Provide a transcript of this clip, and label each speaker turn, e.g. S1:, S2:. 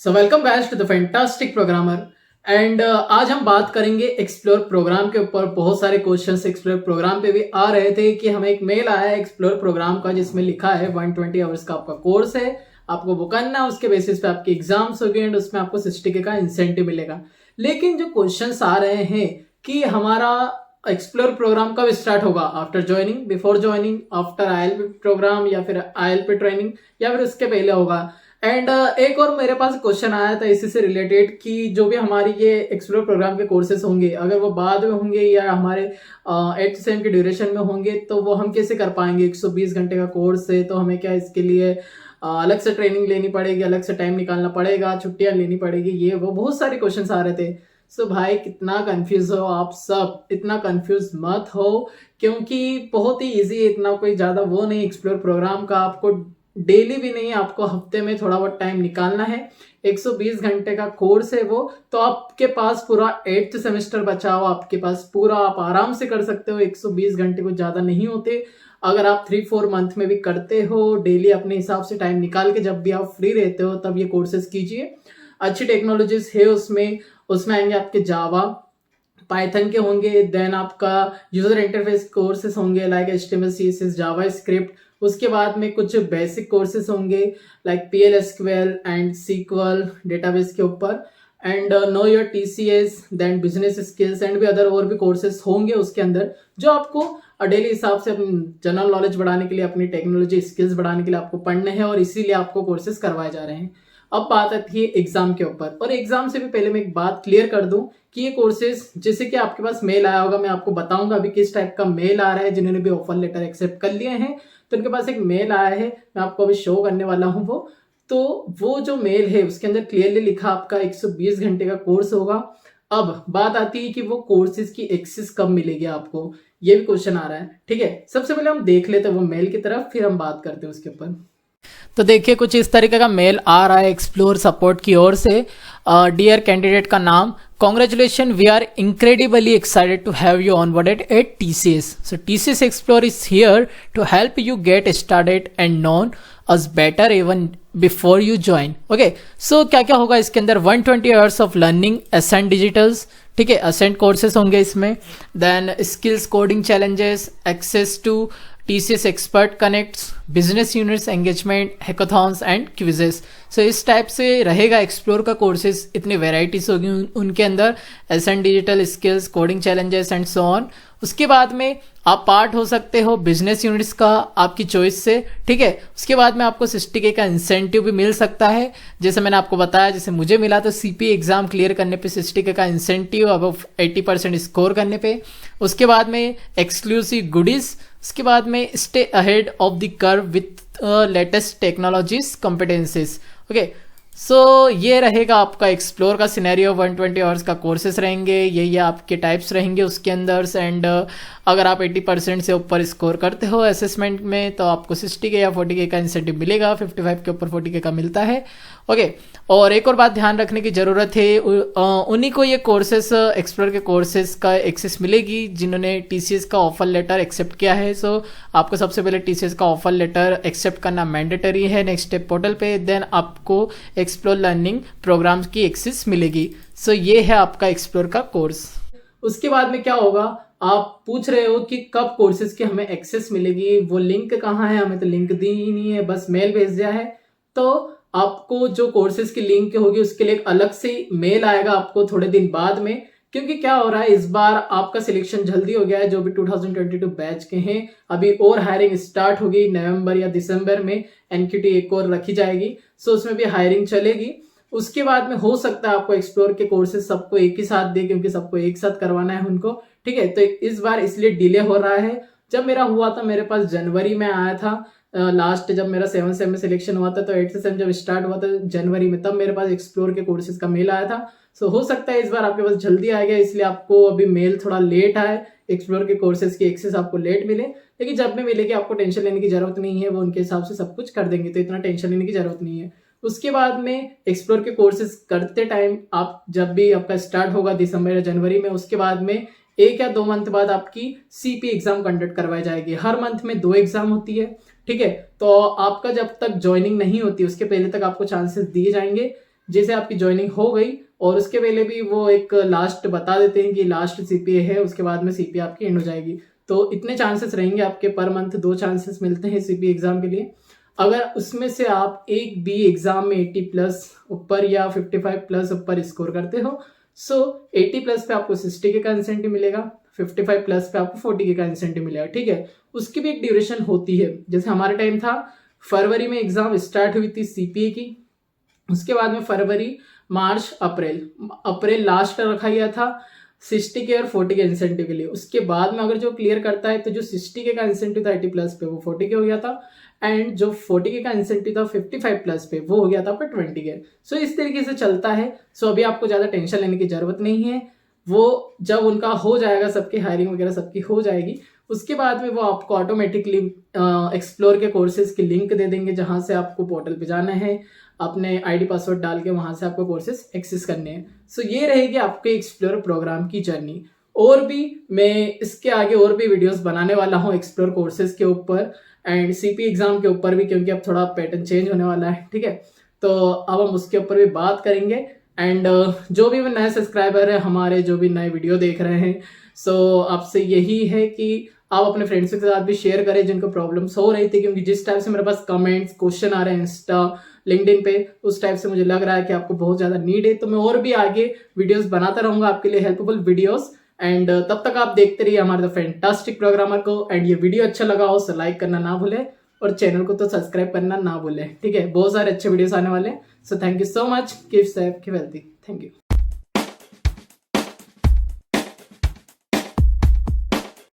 S1: So welcome back to the fantastic programmer and आज हम बात करेंगे एक्सप्लोर प्रोग्राम के ऊपर। बहुत सारे क्वेश्चंस एक्सप्लोर प्रोग्राम पे भी आ रहे थे कि हमें एक मेल आया है एक्सप्लोर प्रोग्राम का जिसमें लिखा है 120 आवर्स का आपका कोर्स है, आपको वो करना है, उसके बेसिस पे आपके एग्जाम्स होंगे एंड उसमें आपको 60K का इंसेंटिव मिलेगा। लेकिन जो क्वेश्चंस आ रहे हैं कि हमारा एक्सप्लोर प्रोग्राम कब स्टार्ट होगा, after joining, before joining, after IL programme या फिर आईएल पे ट्रेनिंग या फिर उसके पहले होगा। एंड एक और मेरे पास क्वेश्चन आया था इसी से रिलेटेड कि जो भी हमारी ये एक्सप्लोर प्रोग्राम के कोर्सेज होंगे अगर वो बाद में होंगे या हमारे 8 सेम के ड्यूरेशन में होंगे तो वो हम कैसे कर पाएंगे। 120 घंटे का कोर्स है तो हमें क्या इसके लिए अलग से ट्रेनिंग लेनी पड़ेगी, अलग से टाइम निकालना पड़ेगा, छुट्टियां लेनी पड़ेगी, ये वो बहुत सारे क्वेश्चन आ रहे थे। सो भाई कितना कंफ्यूज हो आप सब, इतना कंफ्यूज मत हो क्योंकि बहुत ही इजी है, इतना कोई ज़्यादा वो नहीं एक्सप्लोर प्रोग्राम का। आपको डेली भी नहीं, आपको हफ्ते में थोड़ा बहुत टाइम निकालना है। 120 घंटे का कोर्स है वो, तो आपके पास पूरा 8th सेमेस्टर बचा हुआ, आपके पास पूरा, आप आराम से कर सकते हो। 120 घंटे कुछ ज़्यादा नहीं होते। अगर आप 3-4 मंथ में भी करते हो डेली अपने हिसाब से टाइम निकाल के, जब भी आप फ्री रहते हो तब ये कोर्सेज कीजिए। अच्छी टेक्नोलॉजीज है उसमें आएंगे आपके जावा, पाइथन के होंगे, देन आपका यूजर इंटरफेस कोर्सेज होंगे like HTML CSS JavaScript. उसके बाद में कुछ बेसिक कोर्सेज होंगे like PL SQL and SQL database के ऊपर and know your TCS, then business skills and भी अदर और भी कोर्सेज होंगे उसके अंदर जो आपको डेली हिसाब से अपनी जनरल नॉलेज बढ़ाने के लिए, अपनी टेक्नोलॉजी स्किल्स बढ़ाने के लिए आपको पढ़ने हैं और इसीलिए आपको कोर्सेज करवाए जा रहे हैं। अब बात आती है एग्जाम के ऊपर, और एग्जाम से भी पहले मैं एक बात क्लियर कर दूं कि ये कोर्सेज, जैसे कि आपके पास मेल आया होगा, मैं आपको बताऊंगा अभी किस टाइप का मेल आ रहा है। जिन्होंने भी ऑफर लेटर एक्सेप्ट कर लिए हैं तो उनके पास एक मेल आया है, मैं आपको अभी शो करने वाला हूं वो जो मेल है उसके अंदर क्लियरली लिखा आपका 120 घंटे का कोर्स होगा। अब बात आती है कि वो कोर्सेज की एक्सेस कब मिलेगी आपको, ये भी क्वेश्चन आ रहा है। ठीक है, सबसे पहले हम देख लेते हैं वो मेल की तरफ, फिर हम बात करते हैं उसके ऊपर। तो देखिए कुछ इस तरीके का मेल आ रहा है एक्सप्लोर सपोर्ट की ओर से। डियर कैंडिडेट का नाम, congratulation, we are incredibly excited to have you onboarded at TCS. So TCS Explore is here to help you get started and known us better even before you join. Okay, so क्या क्या होगा इसके अंदर, 120 hours of learning, Ascent Digitals, ठीक है, Ascent courses होंगे इसमें, then skills coding challenges, access to TCS Expert Connects, business units engagement, hackathons and quizzes. So इस टाइप से रहेगा एक्सप्लोर का कोर्सेज, इतनी वेराइटीज होगी उनके अंदर, ascent digital skills, coding challenges and so on. उसके बाद में आप पार्ट हो सकते हो बिजनेस यूनिट्स का आपकी चॉइस से, ठीक है। उसके बाद में आपको 60K का इंसेंटिव भी मिल सकता है, जैसे मैंने आपको बताया, जैसे मुझे मिला तो CP एग्जाम क्लियर करने पे 60K का इंसेंटिव अब 80% स्कोर करने पे। उसके बाद में एक्सक्लूसिव गुडीज, उसके बाद में stay ahead of the curve with latest technologies competencies. Okay, so ये रहेगा आपका एक्सप्लोर का सिनेरियो। 120 आवर्स का कोर्सेस रहेंगे, ये आपके टाइप्स रहेंगे उसके अंदर। एंड अगर आप 80% से ऊपर स्कोर करते हो असेसमेंट में तो आपको 60K या 40K का इंसेंटिव मिलेगा, 55 के ऊपर 40K का मिलता है। ओके, और एक और बात ध्यान रखने की ज़रूरत है, उन्हीं को ये कोर्सेस, एक्सप्लोर के कोर्सेज का एक्सेस मिलेगी जिन्होंने TCS का ऑफर लेटर एक्सेप्ट किया है। सो आपको सबसे पहले TCS का ऑफर लेटर एक्सेप्ट करना मैंडेटरी है नेक्स्ट स्टेप पोर्टल पे, देन आपको एक्सप्लोर लर्निंग प्रोग्राम्स की एक्सेस मिलेगी। सो ये है आपका एक्सप्लोर का कोर्स। उसके बाद में क्या होगा, आप पूछ रहे हो कि कब कोर्सेज की हमें एक्सेस मिलेगी, वो लिंक कहाँ है, हमें तो लिंक दी ही नहीं है, बस मेल भेज दिया है। तो आपको जो कोर्सेज की लिंक होगी उसके लिए एक अलग से मेल आएगा आपको थोड़े दिन बाद में, क्योंकि क्या हो रहा है इस बार आपका सिलेक्शन जल्दी हो गया है। जो भी 2022 बैच के हैं, अभी और हायरिंग स्टार्ट होगी नवंबर या दिसंबर में, NQT एक और रखी जाएगी, सो उसमें भी हायरिंग चलेगी। उसके बाद में हो सकता है आपको एक्सप्लोर के कोर्सेज सबको एक ही साथ दे, क्योंकि सबको एक साथ करवाना है उनको, ठीक है। तो इस बार इसलिए डिले हो रहा है। जब मेरा हुआ था, मेरे पास जनवरी में आया था लास्ट, जब मेरा 7 सेम में सिलेक्शन हुआ था, तो 8th सेम जब स्टार्ट हुआ था जनवरी में, तब मेरे पास एक्सप्लोर के कोर्सेज का मेल आया था। सो हो सकता है इस बार आपके पास जल्दी आएगा, इसलिए आपको अभी मेल थोड़ा लेट आए, एक्सप्लोर के कोर्सेज की एक्सेस आपको लेट मिले। लेकिन जब भी मिलेगी आपको टेंशन लेने की जरूरत नहीं है, वो उनके हिसाब से सब कुछ कर देंगे, तो इतना टेंशन लेने की जरूरत नहीं है। उसके बाद में एक्सप्लोर के कोर्सेज करते टाइम, आप जब भी आपका स्टार्ट होगा दिसंबर या जनवरी में, उसके बाद में 1 या 2 मंथ बाद आपकी CP एग्जाम कंडक्ट करवाई जाएगी। हर मंथ में 2 एग्जाम होती है, ठीक है। तो आपका जब तक ज्वाइनिंग नहीं होती उसके पहले तक आपको चांसेस दिए जाएंगे जैसे आपकी ज्वाइनिंग हो गई और उसके पहले भी वो एक लास्ट बता देते हैं कि लास्ट सीपीए है, उसके बाद में सीपीए आपकी एंड हो जाएगी। तो इतने चांसेस रहेंगे आपके पर मंथ, 2 चांसेस मिलते हैं सीपीए एग्जाम के लिए। अगर उसमें से आप एक भी एग्जाम में 80 प्लस ऊपर या 55 प्लस ऊपर स्कोर करते हो, सो 80 प्लस पे आपको 60K का इंसेंटिव मिलेगा, 55 प्लस पे आपको 40K का इंसेंटिव मिलेगा, ठीक है। उसकी भी एक ड्यूरेशन होती है, जैसे हमारे टाइम था फरवरी में एग्जाम स्टार्ट हुई थी सीपीए की, उसके बाद में फरवरी मार्च अप्रैल लास्ट रखा गया था 60K और 40K इंसेंटिव के लिए। उसके बाद में अगर जो क्लियर करता है तो जो 60K का इंसेंटिव था 80 प्लस पे वो 40K हो गया था, एंड जो 40K का इंसेंटिव था 55 प्लस पे वो हो गया था पर 20K। सो इस तरीके से चलता है। सो अभी आपको ज़्यादा टेंशन लेने की जरूरत नहीं है, वो जब उनका हो जाएगा, सबकी हायरिंग वगैरह सबकी हो जाएगी, उसके बाद में वो आपको ऑटोमेटिकली एक्सप्लोर के कोर्सेज की लिंक दे देंगे, जहाँ से आपको पोर्टल पे जाना है, अपने आईडी पासवर्ड डाल के वहाँ से आपको कोर्सेज एक्सेस करने हैं। सो ये रहेगी आपके एक्सप्लोर प्रोग्राम की जर्नी। और भी मैं इसके आगे और भी वीडियोस बनाने वाला हूँ एक्सप्लोर कोर्सेज के ऊपर एंड सीपी एग्जाम के ऊपर भी, क्योंकि अब थोड़ा पैटर्न चेंज होने वाला है, ठीक है। तो अब हम उसके ऊपर भी बात करेंगे। एंड जो भी नए सब्सक्राइबर है हमारे, जो भी नए वीडियो देख रहे हैं, सो आपसे यही है कि आप अपने फ्रेंड्स के साथ भी शेयर करें जिनको प्रॉब्लम्स हो रही थी, क्योंकि जिस टाइप से मेरे पास कमेंट्स क्वेश्चन आ रहे हैं इंस्टा लिंक्डइन पे, उस टाइप से मुझे लग रहा है कि आपको बहुत ज़्यादा नीड है। तो मैं और भी आगे वीडियोस बनाता रहूँगा आपके लिए, हेल्पफुल वीडियोस। एंड तब तक आप देखते रहिए हमारे द फैंटास्टिक प्रोग्रामर को। एंड ये वीडियो अच्छा लगा हो तो लाइक करना ना भूले और चैनल को तो सब्सक्राइब करना ना भूले, ठीक है। बहुत सारे अच्छे वीडियोस आने वाले हैं। So thank you so much, keep safe, keep healthy, thank you.